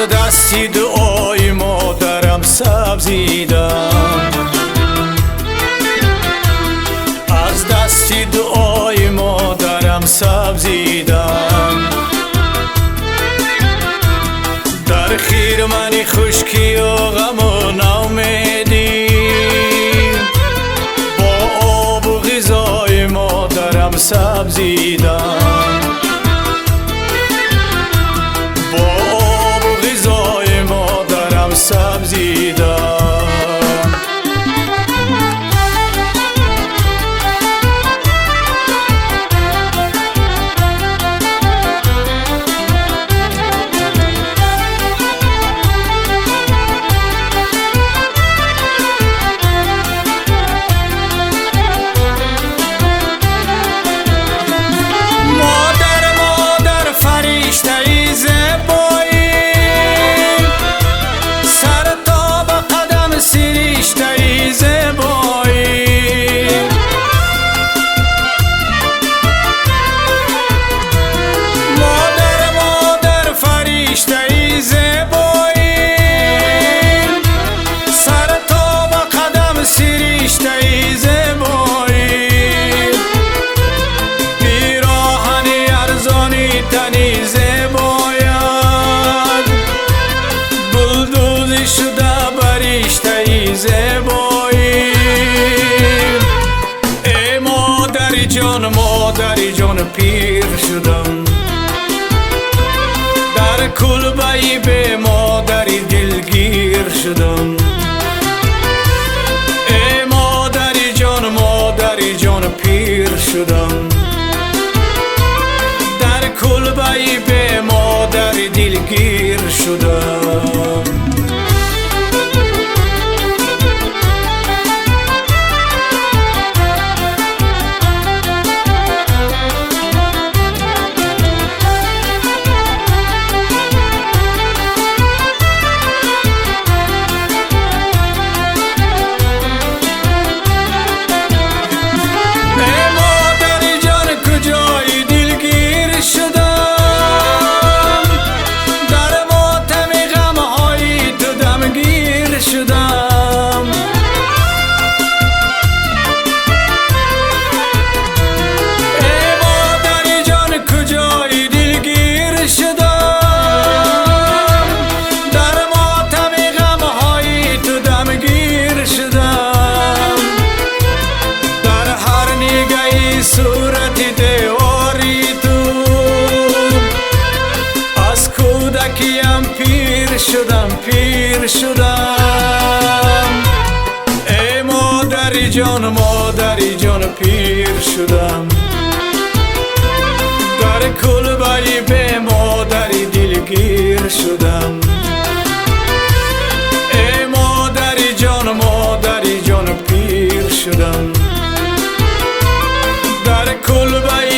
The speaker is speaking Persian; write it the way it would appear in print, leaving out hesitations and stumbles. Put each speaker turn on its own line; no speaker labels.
دستی دعای مادرم سبزیدم، از دستی دعای مادرم سبزیدم. در خیر منی خشکی و غم و ناامیدی، با آب و غذای مادرم سبزیدم، با آب و غذای مادرم سبزیدم. مادری جان پیر شدم، در کلبه‌ای به مادری دلگیر شدم. ای مادری جان پیر شدم، در کلبه‌ای به مادری دلگیر شدم. صورت دیواری تو از کودکیم پیر شدم. ای مادری جان پیر شدم، در کلبه‌ای به مادری دلگیر شدم. ای مادری جان پیر شدم، در کلبه